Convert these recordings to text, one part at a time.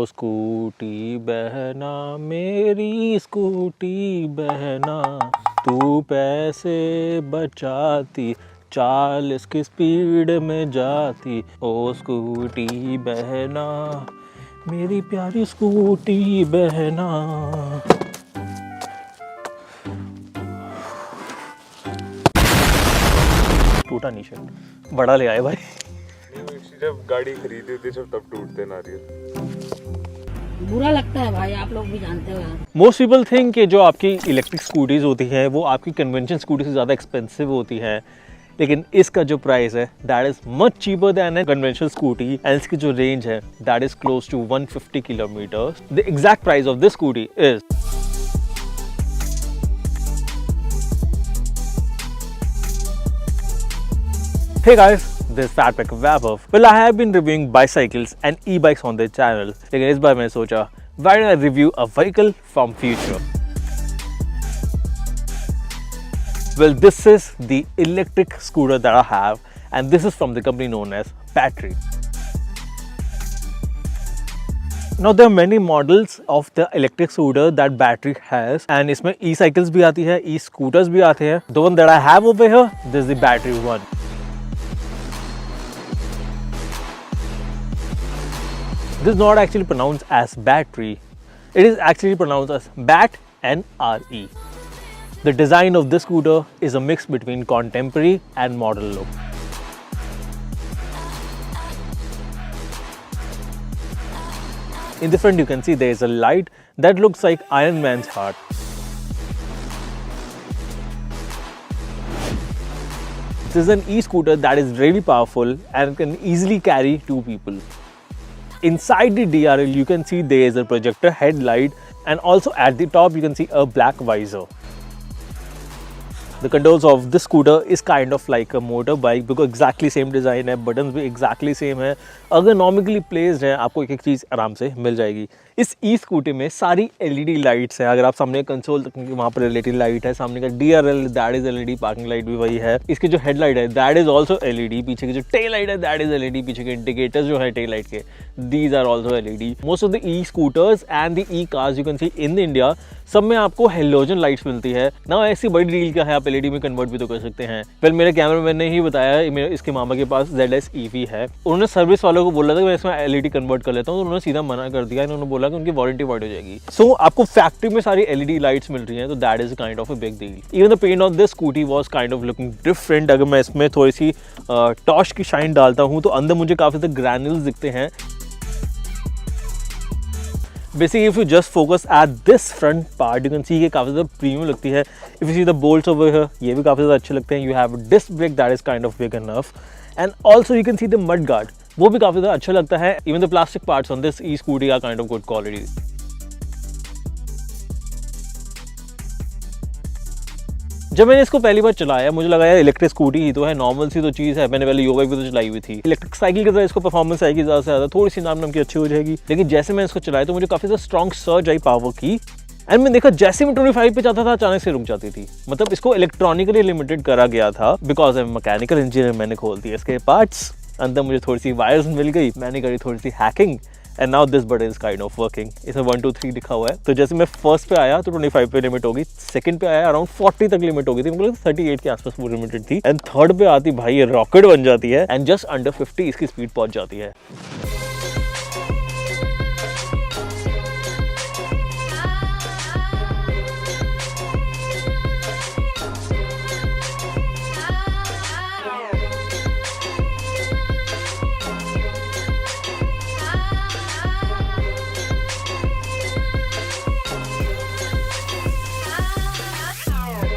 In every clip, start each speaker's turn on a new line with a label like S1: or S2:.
S1: ओ scooty बहना मेरी scooty बहना, तू पैसे बचाती 40 की स्पीड में जाती। ओ स्कूटी बहना मेरी प्यारी स्कूटी बहना। टूटा नहीं शर्ट, बड़ा ले आए भाई।
S2: जब गाड़ी खरीदी थी तब टूटते नारियल।
S3: बुरा लगता है भाई, आप लोग भी जानते हो यार।
S1: मोस्ट पीपल थिंक कि जो आपकी इलेक्ट्रिक स्कूटीज होती हैं वो आपकी कन्वेंशन स्कूटी से ज़्यादा एक्सपेंसिव होती हैं, लेकिन इसका जो प्राइस है that is much cheaper than a conventional scooty and इसकी जो रेंज है that is close to 150 kilometres. The exact price of this scooty is Hey guys, this is Fatpack Vaibhav. Well, I have been reviewing bicycles and e-bikes on this channel. लेकिन इस बार मैंने सोचा, why don't I review a vehicle from future? Well, this is the electric scooter that I have, and this is from the company known as Battery. Now there are many models of the electric scooter that Battery has, and इसमें e-cycles भी आती है, e-scooters भी आते हैं. The one that I have over here, this is the Battery one. This is not actually pronounced as battery. It is actually pronounced as bat and RE. The design of this scooter is a mix between contemporary and modern look. In the front you can see there is a light that looks like Iron Man's heart. This is an e-scooter that is really powerful and can easily carry 2 people. Inside the DRL you can see there is a projector headlight, and also at the top you can see a black visor. The controls of this scooter is kind of like a motorbike because exactly same design है, buttons भी exactly same है। अगर normally placed है आपको एक एक चीज़ आराम से मिल जाएगी। इस e-scooter में सारी LED लाइट्स हैं। अगर आप सामने कंसोल देखेंगे वहाँ पर LED लाइट है, सामने का DRL that is LED, parking light भी वही है। इसकी जो हेडलाइट है दैट इज ऑल्सो LED, पीछे की जो टेल लाइट है दैट इज LED, पीछे के इंडिकेटर्स जो है टेल लाइट के these are also LED। Most of the e-scooters and the e-cars you can see in India सब में आपको हेलोजन लाइट्स मिलती है ना। ऐसी बड़ी डील क्या है, आप LED में कन्वर्ट भी तो कर सकते हैं। फिर मेरे कैमरामैन ने ही बताया, इसके मामा के पास ZS EV है, उन्होंने सर्विस वालों को बोला था कि मैं इसमें LED कन्वर्ट कर लेता हूँ, तो उन्होंने सीधा मना कर दिया। इन्होंने बोला कि उनकी वारंटी वाइड हो जाएगी। सो आपको फैक्ट्री में सारी LED लाइट्स मिल रही हैं, तो that is kind of a big deal. Even the paint of this scooty was kind of looking different. अगर मैं इसमें थोड़ी सी टॉर्च की शाइन डालता हूँ तो अंदर मुझे काफी ज़्यादा ग्रैन्युल्स दिखते हैं। Basically, if you just focus at this front part, you can see ये काफ़ी ज़्यादा प्रीमियम लगती है। If you see the bolts over here, ये भी काफ़ी ज़्यादा अच्छे लगते हैं। You have a disc brake that is kind of big enough, and also you can see the mud guard, वो भी काफ़ी ज़्यादा अच्छा लगता है। Even the plastic parts on this e-scooty are kind of good quality. जब मैंने इसको पहली बार चलाया मुझे लगा यार इलेक्ट्रिक स्कूटी ही तो है, नॉर्मल सी तो चीज़ है। मैंने पहले योगा भी तो चलाई हुई थी। इलेक्ट्रिक साइकिल की तरह इसको परफॉर्मेंस आएगी ज़्यादा से ज़्यादा, थोड़ी सी नाम की अच्छी हो जाएगी। लेकिन जैसे मैं इसको चलाया तो मुझे काफ़ी ज़्यादा स्ट्रॉन्ग सर्ज आई पावर की, एंड मैं देखा जैसे मैं 25 पे जाता था अचानक से रुक जाती थी। मतलब इसको इलेक्ट्रॉनिकली लिमिटेड करा गया था बिकॉज आई मैकेनिकल इंजीनियर। मैंने खोल दिया इसके पार्ट्स, अंदर मुझे थोड़ी सी वायर्स मिल गई, मैंने करी थोड़ी सी hacking, and now this button is kind of working. इसमें 1 2 3 लिखा हुआ है। तो जैसे मैं फर्स्ट पे आया तो 25 पे लिमिट होगी, सेकंड पे आया अराउंड 40 तक लिमिट होगी थी, मतलब 38 के आसपास वो लिमिटेड थी, एंड थर्ड पे आती भाई ये रॉकेट बन जाती है, एंड जस्ट अंडर 50 इसकी स्पीड पहुंच जाती है।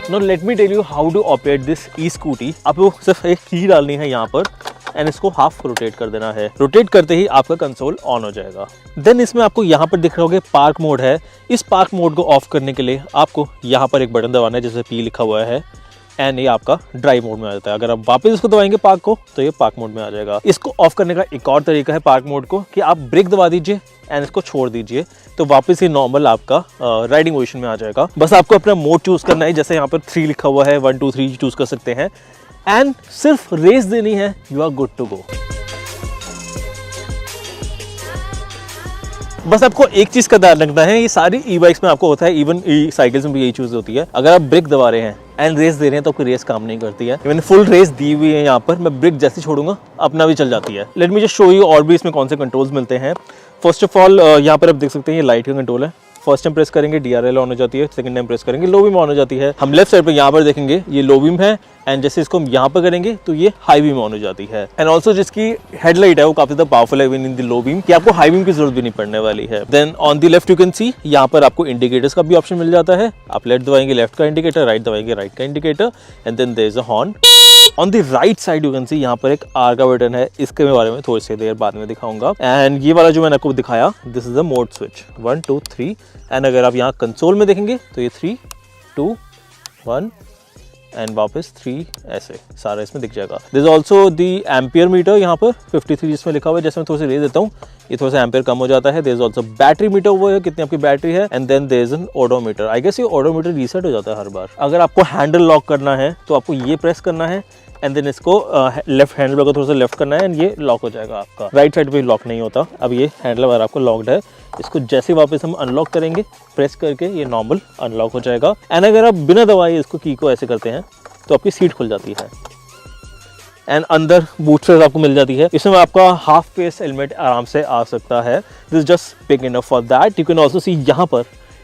S1: Now let me tell you how to operate this e-scooty. आपको सिर्फ एक की डालनी है यहाँ पर, एंड इसको हाफ रोटेट कर देना है। रोटेट करते ही आपका कंसोल ऑन हो जाएगा। देन इसमें आपको यहाँ पर दिख रहा होगा पार्क मोड है। इस पार्क मोड को ऑफ करने के लिए आपको यहाँ पर एक बटन दबाना है जैसे P लिखा हुआ है, एंड ये आपका ड्राइव मोड में आ जाता है। अगर आप वापस इसको दबाएंगे पार्क को तो ये पार्क मोड में आ जाएगा। इसको ऑफ करने का एक और तरीका है पार्क मोड को कि आप ब्रेक दबा दीजिए एंड इसको छोड़ दीजिए, तो वापस ही नॉर्मल आपका राइडिंग पोजीशन में आ जाएगा। बस आपको अपना मोड चूज करना है, जैसे यहाँ पर 3 लिखा हुआ है, 1 2 3 चूज कर सकते हैं, एंड सिर्फ रेस देनी है, you are good to go. बस आपको एक चीज का ध्यान रखना है, ये सारी ई बाइक्स में आपको होता है, इवन ई साइकिल्स में भी यही चीज होती है, अगर आप ब्रेक दबा रहे हैं एंड रेस दे रहे हैं तो आपकी रेस काम नहीं करती है। मैंने फुल रेस दी हुई है यहाँ पर, मैं ब्रेक जैसे छोड़ूंगा अपना भी चल जाती है। Let me just show you और भी इसमें कौन से कंट्रोल्स मिलते हैं। फर्स्ट ऑफ ऑल यहाँ पर आप देख सकते हैं ये लाइट का कंट्रोल है। फर्स्ट टाइम प्रेस करेंगे DRL ऑन हो जाती है, सेकंड टाइम प्रेस करेंगे लो बीम ऑन हो जाती है। हम लेफ्ट साइड पर यहाँ पर देखेंगे ये लो बीम है, एंड जैसे इसको हम यहाँ पर करेंगे तो ये हाई बीम ऑन हो जाती है। एंड ऑल्सो जिसकी हेडलाइट है वो काफी ज्यादा पावरफुल है इन द लो बीम, कि आपको हाई बीम की जरूरत भी नहीं पड़ने वाली है। Then on the left you can see यहाँ पर आपको इंडिकेटर्स का भी ऑप्शन मिल जाता है। आप लेफ्ट दबाएंगे लेफ्ट का इंडिकेटर, राइट दबाएंगे राइट का indicator, and then there is a horn. On the right side you can see यहाँ पर एक R का बटन है, इसके बारे में थोड़ी सी देर बाद में दिखाऊंगा। एंड ये वाला जो मैंने आपको दिखाया, this is the mode switch 1 2 3। And अगर आप यहाँ कंसोल में देखेंगे तो ये 3 2 1 एंड वापस 3 ऐसे सारा इसमें दिख जाएगा। This is also the ampere meter यहाँ पर 53 जिसमें लिखा हुआ है। जैसे मैं थोड़ा सा रेस देता हूँ ये थोड़ा सा एम्पियर कम हो जाता है। There is also battery meter, वो है कितनी आपकी बैटरी है। And then there is an odometer. I guess ये ओडोमीटर रीसेट हो जाता है हर बार। अगर आपको हैंडल लॉक करना है तो आपको ये प्रेस करना है, एंड देन इसको लेफ्ट हैंडल को थोड़ा सा लेफ्ट करना है एंड ये लॉक हो जाएगा आपका। राइट साइड पे लॉक नहीं होता। अब ये हैंडल बार आपको लॉक्ड है, इसको जैसे वापस हम अनलॉक करेंगे प्रेस करके ये नॉर्मल अनलॉक हो जाएगा। एंड अगर आप बिना दबाए इसको की को ऐसे करते हैं तो आपकी सीट खुल जाती है। एंड अंदर बूस्टर्स आपको मिल जाती है। इसमें आपका हाफ फेस हेलमेट आराम से आ सकता है। This just big enough for that. You can also see यहाँ पर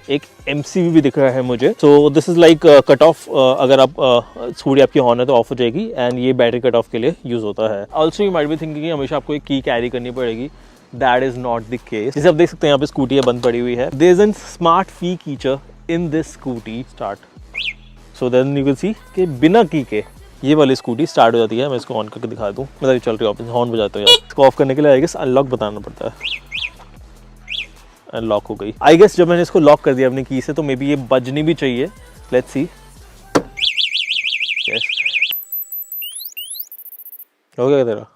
S1: एक MCV भी दिख रहा है मुझे। So this is like cut off, अगर आप स्कूटी आपकी ऑन है तो ऑफ हो जाएगी, एंड ये बैटरी कट ऑफ के लिए यूज होता है। Also you might be thinking हमेशा आपको एक की कैरी करनी पड़ेगी। That is not the case. जैसे आप देख सकते हैं यहाँ पे स्कूटी है बंद पड़ी हुई है। There is an smart fee feature in this scooty start. So then you will see कि बिना की के ये वाली स्कूटी स्टार्ट हो जाती है। मैं इसको ऑन करके दिखा दूँ, मतलब चल रही है, हॉर्न बजाता हूँ। इसको ऑफ करने के लिए आई गेस अनलॉक बताना पड़ता है। लॉक हो गई आई गेस। जब मैंने इसको लॉक कर दिया अपनी की से तो मे बी ये बजनी भी चाहिए। Let's see. यस, हो गया तेरा।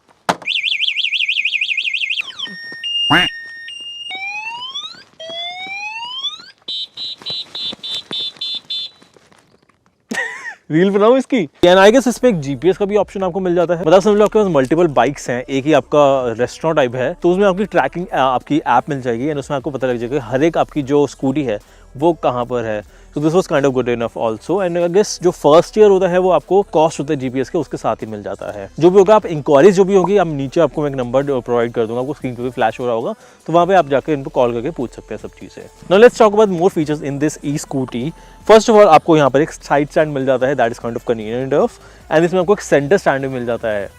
S1: रील बनाऊं इसकी। एंड आई गेस इसमें एक GPS का भी ऑप्शन आपको मिल जाता है। मतलब समझ लो आपके पास मल्टीपल बाइक्स हैं, एक ही आपका रेस्टोरेंट टाइप है, तो उसमें आपकी ट्रैकिंग आपकी ऐप मिल जाएगी एंड उसमें आपको पता लग जाएगा हर एक आपकी जो स्कूटी है वो कहाँ पर है। तो this was kind of good enough also. And I guess जो फर्स्ट ईयर होता है वो आपको कॉस्ट होता है GPS के, उसके साथ ही मिल जाता है। जो भी होगा आप इंक्वायरीज जो भी होगी, आप नीचे आपको मैं एक नंबर प्रोवाइड कर दूंगा, आपको स्क्रीन पे भी फ्लैश हो रहा होगा, तो वहाँ पे आप जाकर इनको कॉल करके पूछ सकते हैं सब चीज़ें। Now let's talk about more features in this E scooty. First of all आपको यहाँ पर एक साइड स्टैंड मिल जाता है, that is kind of convenient of. And इसमें आपको एक सेंटर स्टैंड भी मिल जाता है।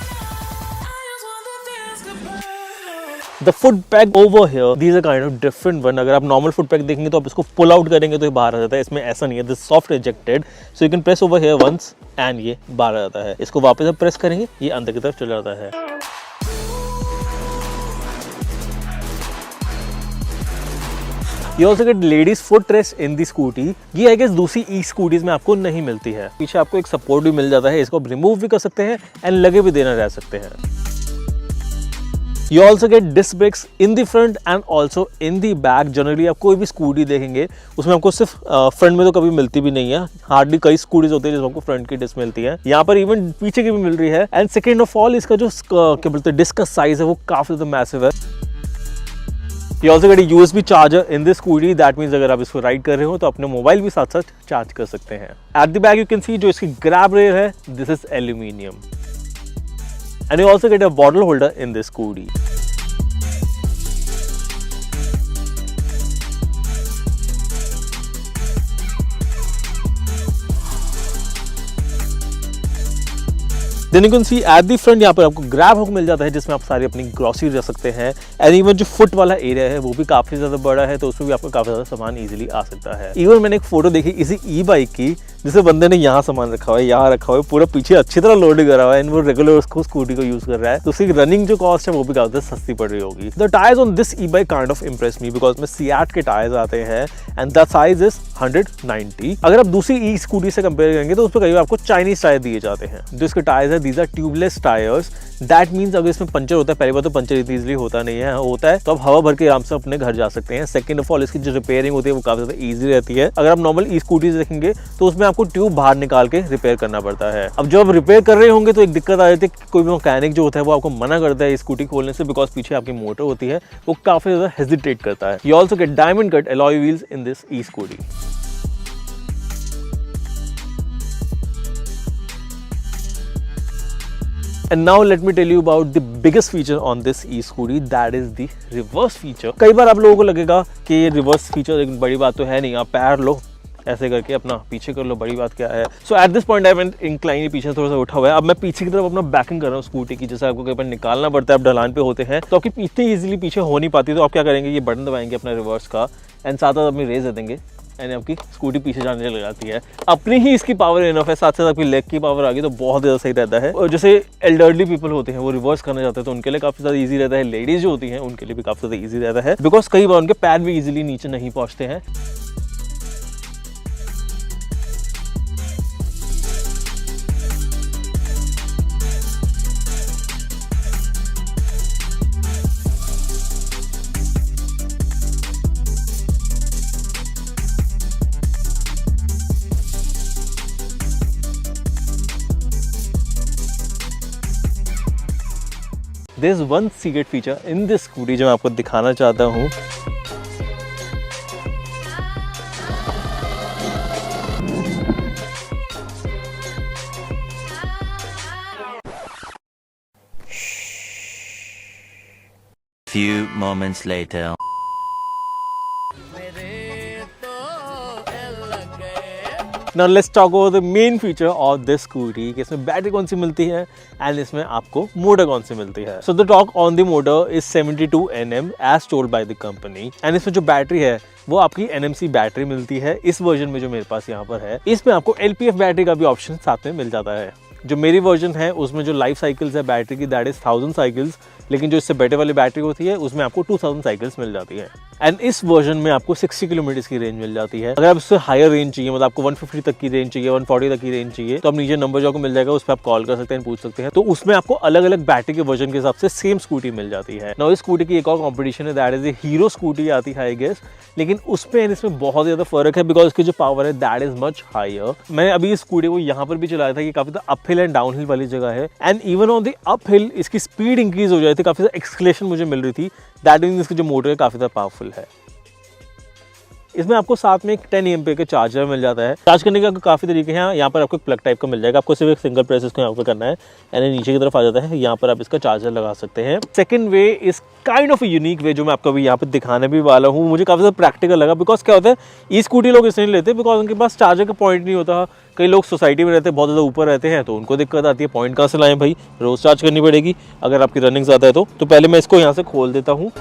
S1: The foot peg over here, these are kind of different one. अगर आप normal foot peg देखेंगे तो आप इसको pull out करेंगे तो ये बाहर आ जाता है। इसमें ऐसा नहीं है, this is soft ejected, so you can press over here once and ये बाहर आ जाता है। इसको वापस आप प्रेस करेंगे ये अंदर की तरफ चला जाता है। You also get ladies foot rest in the scooty। ये आई गेस दूसरी ई स्कूटीज में आपको नहीं मिलती है। पीछे आपको एक सपोर्ट भी मिल जाता है, इसको आप रिमूव भी कर सकते हैं एंड लगे भी देना रह सकते हैं। You also get disc brakes in the front and also in the back। Generally आप कोई भी स्कूटी देखेंगे उसमें आपको सिर्फ फ्रंट में तो कभी मिलती भी नहीं है। हार्डली कई स्कूटीज होती है जिसमें आपको फ्रंट की डिस्क मिलती है, यहाँ पर इवन पीछे की भी मिल रही है। एंड सेकेंड ऑफ ऑल इसका जो क्या बोलते हैं डिस्क का साइज है वो काफी ज्यादा मैसिव है। You also get a USB charger in this scooty. That means अगर आप इसको राइड कर रहे हो तो अपने मोबाइल भी साथ साथ चार्ज कर सकते हैं। At the back you can सी जो इसकी ग्रैब रेल है, this is aluminium. And you also get a bottle holder in this scooty। Then you can see at the front यहाँ पर आपको ग्रैब हुक मिल जाता है जिसमें आप सारी अपनी ग्रॉसरी रख सकते हैं। एंड इवन जो फुट वाला एरिया है वो भी काफी ज्यादा बड़ा है, तो उसमें भी आपको काफी ज्यादा सामान इजीली आ सकता है। इवन मैंने एक फोटो देखी इसी ई बाइक की जिसे बंदे ने यहाँ सामान रखा हुआ है, यहाँ रखा हुआ है, पूरा पीछे अच्छी तरह लोड करा हुआ है एंड वो रेगुलर उसको स्कूटी को यूज कर रहा है, तो उसकी रनिंग जो कॉस्ट है वो भी काफी सस्ती पड़ रही होगी। The tyres on this E bike kind of impress me because में सियाट के टायर्स आते हैं एंड द साइज इज 190। अगर आप दूसरी ई स्कूटी से कंपेयर करेंगे तो उस पर कई बार आपको चाइनीज टायर दिए जाते हैं। जो इसके टायर्स है है these are tubeless tyres. That means अगर इसमें पंचर होता है, पहली बात तो पंचर इतनी ईजिली होता नहीं है, होता है तो आप हवा भर के आराम से अपने घर जा सकते हैं। सेकंड ऑफ ऑल इसकी जो रिपेयरिंग होती है वो काफ़ी ज़्यादा ईजी रहती है। अगर आप नॉर्मल ई स्कूटीज देखेंगे तो उसमें आपको ट्यूब बाहर निकाल के रिपेयर करना पड़ता है। अब जब आप रिपेयर कर रहे होंगे तो एक दिक्कत आ जाती है, कोई भी मैकेनिक जो होता है वो आपको मना करता है स्कूटी खोलने से, बिकॉज पीछे आपकी मोटर होती है, वो काफ़ी ज़्यादा हेजिटेट करता है। You also get diamond cut alloy wheels in this E scooty. And now let me tell you about the biggest feature on this e-scooty, that is the reverse feature। कई बार आप लोगों को लगेगा कि ये रिवर्स फीचर एक बड़ी बात तो है नहीं, आप पैर लो ऐसे करके अपना पीछे कर लो, बड़ी बात क्या है। So at this point I am incline, पीछे थोड़ा सा उठा हुआ है। अब मैं पीछे की तरफ अपना बैकिंग कर रहा हूँ स्कूटी की। जैसे आपको कई बार निकालना पड़ता है, आप ढलान पे होते हैं तो आपकी इतनी इजीली पीछे हो नहीं पाती, तो आप क्या करेंगे, ये बटन दबाएंगे अपना रिवर्स का एंड साथ साथ अपनी रेस दे देंगे एंड आपकी स्कूटी पीछे जाने लग जाती है। अपनी ही इसकी पावर इनफ है, साथ साथ आपकी लेग की पावर आ गई तो बहुत ज़्यादा सही रहता है। और जैसे एल्डरली पीपल होते हैं वो रिवर्स करना चाहते हैं तो उनके लिए काफ़ी ज़्यादा ईजी रहता है। लेडीज़ जो होती हैं उनके लिए भी काफ़ी ज़्यादा ईजी रहता है, बिकॉज कई बार उनके पैर भी ईजिली नीचे नहीं पहुँचते हैं। There is one secret feature in this scooty जो मैं आपको दिखाना चाहता हूँ।
S4: Few moments later.
S1: Now let's talk about the main feature of this scooty कि इसमें बैटरी कौन सी मिलती है एंड इसमें आपको मोटर कौन सी मिलती है। So the torque on the motor is 72 Nm as told by the company and इसमें जो बैटरी है वो आपकी NMC बैटरी मिलती है। इस वर्जन में जो मेरे पास यहाँ पर है इसमें आपको LPF बैटरी का भी ऑप्शन साथ में मिल जाता है। जो मेरी वर्जन है उसमें जो लाइफ साइकिल्स है बैटरी की दैट इज 1000 साइकिल्स, लेकिन जो इससे बेटर वाली बैटरी होती है उसमें आपको 2000 साइकिल्स मिल जाती है। एंड इस वर्जन में आपको 60 किलोमीटर की रेंज मिल जाती है। अगर आप इससे हायर रेंज चाहिए, मतलब आपको 150 तक की रेंज चाहिए, 140 तक की रेंज चाहिए, तो आप नीचे नंबर जो आपको मिल जाएगा उस पर आप कॉल कर सकते हैं, पूछ सकते हैं। तो उसमें आपको अलग अलग बैटरी के वर्जन के हिसाब से सेम स्कूटी मिल जाती है। ना इस स्कूटी की एक और कॉम्पिटिशन है दैट इज हीरो स्कूटी आती है आई गेस, लेकिन उसमें इसमें बहुत ज़्यादा फर्क है बिकॉज इसकी जो पावर है दैट इज मच हायर। मैं अभी इस स्कूटी को यहाँ पर भी चलाया था, ये काफ़ी ज़्यादा अपहिल एंड डाउनहिल वाली जगह है and even on the uphill इसकी स्पीड इंक्रीज हो जाती है, काफ़ी ज़्यादा एक्सक्लेशन मुझे मिल रही थी। दैट मीन्स इसकी जो मोटर है काफ़ी ज़्यादा पावरफुल है। इसमें आपको साथ में एक 10 एम्पीयर का चार्जर मिल जाता है। चार्ज करने के काफ़ी तरीके हैं, यहाँ पर आपको एक प्लग टाइप का मिल जाएगा, आपको सिर्फ एक सिंगल प्रेस इसको यहाँ पर करना है एंड नीचे की तरफ आ जाता है, यहाँ पर आप इसका चार्जर लगा सकते हैं। Second way is kind of unique way जो मैं आपको अभी यहाँ पर दिखाने भी वाला हूँ, मुझे काफ़ी ज़्यादा प्रैक्टिकल लगा। बिकॉज क्या होता है ई स्कूटी लोग इसलिए लेते हैं बिकॉज उनके पास चार्जर का पॉइंट नहीं होता। कई लोग सोसाइटी में रहते हैं, बहुत ज़्यादा ऊपर रहते हैं, तो उनको दिक्कत आती है पॉइंट कहाँ से लाएं भाई, रोज़ चार्ज करनी पड़ेगी अगर आपकी रनिंग ज़्यादा है तो पहले मैं इसको यहाँ से खोल देता हूँ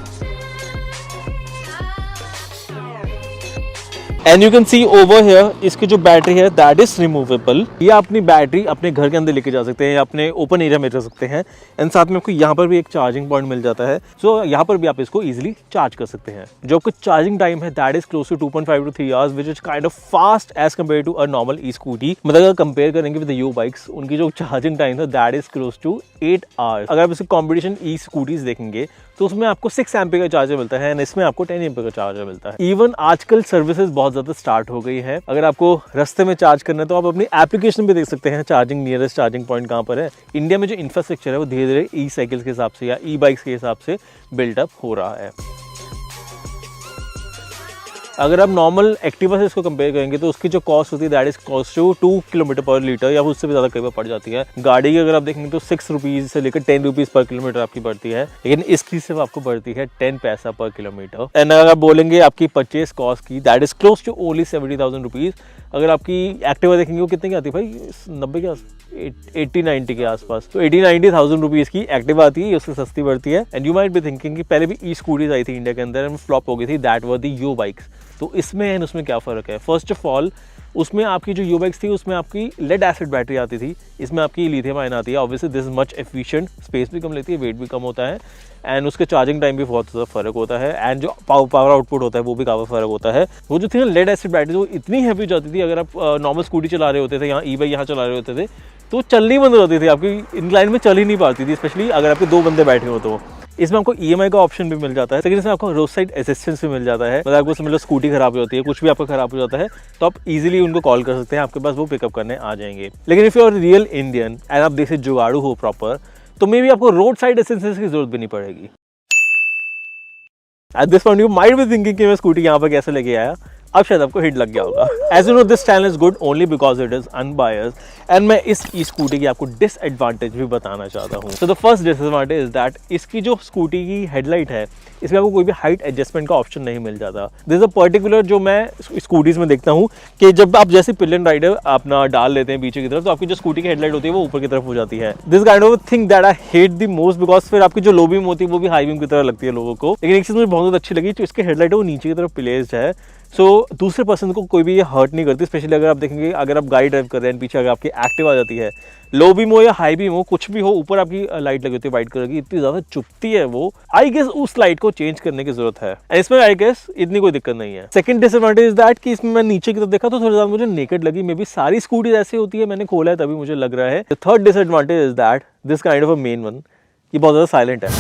S1: and you can C over here इसकी जो बैटरी है दैट इज रिमूवेबल। ये अपनी बैटरी अपने घर के अंदर लेके जा सकते हैं, अपने ओपन एरिया में रख सकते हैं एंड साथ में आपको यहाँ पर भी एक चार्जिंग पॉइंट मिल जाता है। सो यहाँ पर भी आप इसको इजीली चार्ज कर सकते हैं। जो आपका चार्जिंग टाइम है that is close to 2.5 to 3 hours which is kind of fast as compare to a normal e scooty. मतलब अगर कंपेयर करेंगे विद यू बाइक्स, उनकी जो चार्जिंग टाइम था that is close to 8 hours। अगर आप इसके कॉम्पिटिशन ई स्कूटीज देखेंगे तो उसमें आपको 6 एम्पीयर का चार्जर मिलता है एंड इसमें आपको 10 एम्पीयर का चार्जर मिलता है। इवन आजकल सर्विसेज बहुत ज़्यादा स्टार्ट हो गई है। अगर आपको रास्ते में चार्ज करना है तो आप अपनी एप्लीकेशन पे देख सकते हैं चार्जिंग नियरेस्ट चार्जिंग पॉइंट कहाँ पर है। इंडिया में जो इंफ्रास्ट्रक्चर है वो धीरे धीरे ई साइकिल्स के हिसाब से या ई बाइक्स के हिसाब से बिल्डअप हो रहा है। अगर आप नॉर्मल एक्टिवा से इसको कंपेयर करेंगे तो उसकी जो कॉस्ट होती है that is cost to 2 kilometre per litre या उससे भी ज़्यादा कई बार पड़ जाती है। गाड़ी की अगर आप देखेंगे तो 6 रुपीज़ से लेकर 10 रुपीज़ पर किलोमीटर आपकी पड़ती है, लेकिन इसकी सिर्फ आपको पड़ती है 10 पैसा पर किलोमीटर। एंड अगर आप बोलेंगे आपकी परचेज कॉस्ट की that is close to only 70,000 rupees. अगर आपकी एक्टिवा देखेंगे वो कितने की आती है भाई, 90 के 80-90 के आसपास, तो 80-90,000 रुपीज़ की एक्टिवा आती है, उससे सस्ती पड़ती है। And you might be thinking कि पहले भी ई स्कूटीज आई थी इंडिया के अंदर एंड फ्लॉप हो गई थी, that were the you bikes. तो इसमें एंड उसमें क्या फ़र्क है? फर्स्ट ऑफ ऑल उसमें आपकी जो यू बाइक्स थी उसमें आपकी लेड एसिड बैटरी आती थी, इसमें आपकी लिथियम आयन आती है। Obviously this is much efficient, space भी कम लेती है, वेट भी कम होता है एंड उसके चार्जिंग टाइम भी बहुत ज़्यादा फ़र्क होता है एंड जो पावर आउटपुट होता है वो भी काफ़ी फ़र्क होता है। वो जो थी ना लेड एसिड बैटरी वो इतनी हैवी हो जाती थी, अगर आप नॉर्मल स्कूटी चला रहे होते थे, यहाँ ई बाइक यहाँ चला रहे होते थे तो चलनी बंद हो जाती थी, आपकी इंक्लाइन में चल ही नहीं पाती थी, स्पेशली अगर आपके 2 बंदे बैठे हो तो। इसमें आपको EMI का ऑप्शन भी मिल जाता है, लेकिन इसमें आपको रोड साइड असिस्टेंस भी मिल जाता है। मतलब आपको समझ लो स्कूटी खराब हो जाती है, कुछ भी आपका खराब हो जाता है, तो आप इजीली उनको कॉल कर सकते हैं, आपके पास वो पिकअप करने आ जाएंगे। लेकिन if you are real Indian and आप देसी जुगाड़ू हो प्रॉपर, तो मे बी आपको रोड साइड असिस्टेंस की जरूरत भी नहीं पड़ेगी। At this point you might be thinking कि मैं स्कूटी यहाँ पर कैसे लेके आया, अब शायद आपको हिट लग गया होगा। As you know this channel is good only because it is unbiased and मैं इस ई स्कूटी की आपको डिसएडवांटेज भी बताना चाहता हूँ। So the first disadvantage is that इसकी जो स्कूटी की हेडलाइट है, इसमें आपको कोई भी हाइट एडजस्टमेंट का ऑप्शन नहीं मिल जाता। दिस इज अ पर्टिकुलर जो मैं स्कूटीज में देखता हूँ कि जब आप जैसे पिलियन राइडर अपना डाल लेते हैं पीछे की तरफ, तो आपकी जो स्कूटी की हेडलाइट होती है वो ऊपर की तरफ हो जाती है। This kind of thing that I hate the most, because फिर आपकी जो लो बीम होती है वो भी हाई बीम की तरह लगती है लोगों को। लेकिन एक चीज़ मुझे बहुत अच्छी लगी, जो इसकी हेडलाइट है वो नीचे की तरफ प्लेस्ड है, सो दूसरे पर्सन को कोई भी ये हर्ट नहीं करती। स्पेशली अगर आप देखेंगे, अगर आप गाड़ी ड्राइव कर रहे हैं, पीछे अगर आपकी एक्टिव आ जाती है, लो बीम हो या हाई बीम हो, कुछ भी हो, ऊपर आपकी लाइट लगी होती है वाइट कलर की, इतनी ज़्यादा चुभती है वो। आई गेस उस लाइट को चेंज करने की जरूरत है, इसमें आई गेस इतनी कोई दिक्कत नहीं है। सेकंड डिसएडवांटेज दैट कि इसमें मैं नीचे की तरफ देखा तो थोड़ी ज़्यादा मुझे नेकेड लगी, मे बी सारी स्कूटी ऐसी होती है, मैंने खोला है तभी मुझे लग रहा है। Third disadvantage is that this kind of a main one, ये बहुत ज़्यादा साइलेंट है।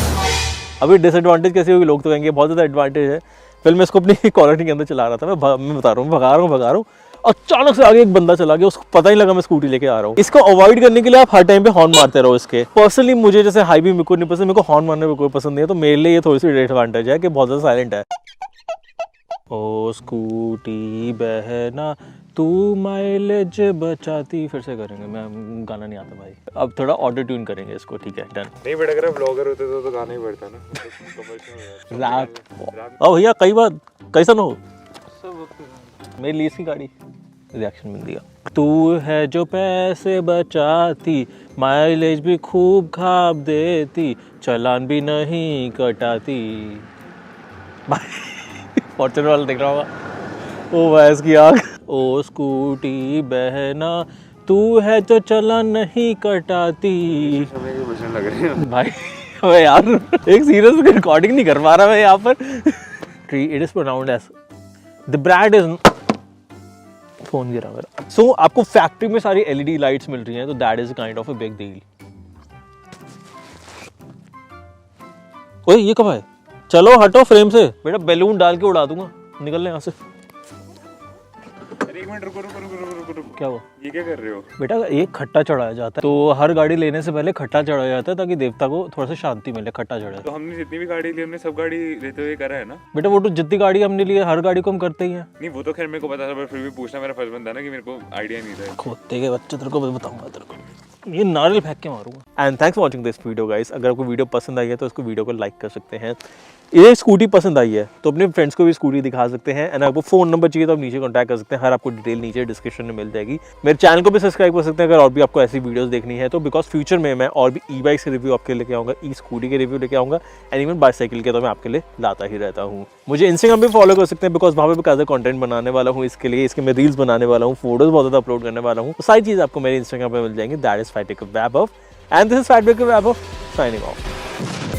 S1: अभी डिसएडवांटेज कैसे होगी, लोग तो कहेंगे बहुत ज़्यादा एडवांटेज है। फिर मैं इसको अपनी कॉलोनी के अंदर चला रहा था, मैं बता रहा हूँ, भगा रहा हूँ, अचानक से आगे एक बंदा चला गया, उसको पता ही लगा मैं स्कूटी लेके आ रहा हूँ। इसको अवॉइड करने के लिए आप हर टाइम पे हॉर्न मारते रहो इसके। पर्सनली मुझे जैसे हाई बीम मेरे को नहीं पसंद, मेरे को हॉर्न मारने में कोई पसंद नहीं है, तो मेरे लिए ये थोड़ी सी डिसएडवांटेज है कि बहुत ज़्यादा साइलेंट है। ओ स्कूटी बहना तू माइलेज बचाती, फिर से करेंगे, मैं गाना नहीं आता भाई, अब थोड़ा ऑटो ट्यून करेंगे इसको, ठीक है डन।
S2: नहीं बट अगर ब्लॉगर होते तो गाना ही पड़ता ना।
S1: रैप ओ भैया, कई बार कैसा ना हो, मेरी लीज की गाड़ी रिएक्शन मिल दिया। तू है जो पैसे बचाती, माइलेज भी खूब खाप देती, चलान भी नहीं कटाती। फॉर्च्यूनर वाला देख रहा होगा, ओ भैंस की आग। ओ स्कूटी बहना तू है जो चलान नहीं कटाती।
S2: समय के भजन लग रहे हैं
S1: भाई अबे यार, एक सीरियस रिकॉर्डिंग नहीं कर पा रहा मैं यहाँ पर। Tree it is pronounced as the brand is, phone गिरा मेरा। सो आपको फैक्ट्री में सारी LED लाइट्स मिल रही हैं, तो that is kind of a big deal. ओए ये कब है, चलो हटो फ्रेम से, बेटा बैलून डाल के उड़ा दूंगा, निकलने यहाँ से।
S2: अरे एक मिनट रुको।
S1: क्या हुआ,
S2: ये क्या कर रहे हो?
S1: बेटा एक खट्टा चढ़ाया जाता है, तो हर गाड़ी लेने से पहले खट्टा चढ़ाया जाता है ताकि देवता को थोड़ा सा शांति मिले, खट्टा चढ़े।
S2: तो हमने जितनी भी गाड़ी ली, हमने सब गाड़ी लेते हुए करा है ना
S1: बेटा, वो तो जितनी गाड़ी हमने ली है, हर गाड़ी को हम करते ही हैं।
S2: नहीं वो तो खैर मेरे को पता था, पर फिर भी पूछना मेरा फर्ज बनता ना कि मेरे को आइडिया नहीं था।
S1: खोते के बच्चे, तेरे को मैं बताऊंगा, तेरे को ये नारियल फेंक के मारूंगा। And thanks for watching this video guys. अगर आपको वीडियो पसंद आई है तो इसको वीडियो को लाइक कर सकते हैं। ये स्कूटी पसंद आई है तो अपने फ्रेंड्स को भी स्कूटी दिखा सकते हैं। एंड आपको फोन नंबर चाहिए तो आप नीचे कॉन्टैक्ट कर सकते हैं, हर आपको डिटेल नीचे डिस्क्रिप्शन में मिल जाएगी। मेरे चैनल को भी सब्सक्राइब कर सकते हैं अगर और भी आपको ऐसी वीडियोस देखनी है तो, बिकॉज फ्यूचर में मैं और भी ई बाइक्स के रिव्यू आपके लेके आऊँगा, ई स्कूटी के रिव्यू लेके आऊँगा, एंड इवन बाइसाइकिल के तो मैं आपके लिए लाता ही रहता हूँ। मुझे इंस्टाग्राम पे फॉलो कर सकते हैं, बिकॉज वहाँ पे भी काज़ा कंटेंट बनाने वाला हूँ इसके लिए, इसके मैं रील्स बनाने वाला हूँ, फोटोज बहुत ज़्यादा अपलोड करने वाला हूँ, तो सारी चीज़ आपको मेरे इंस्टाग्राम पे मिल जाएंगी। That is Phatik Vaibhav, and this is Phatik Vaibhav signing of.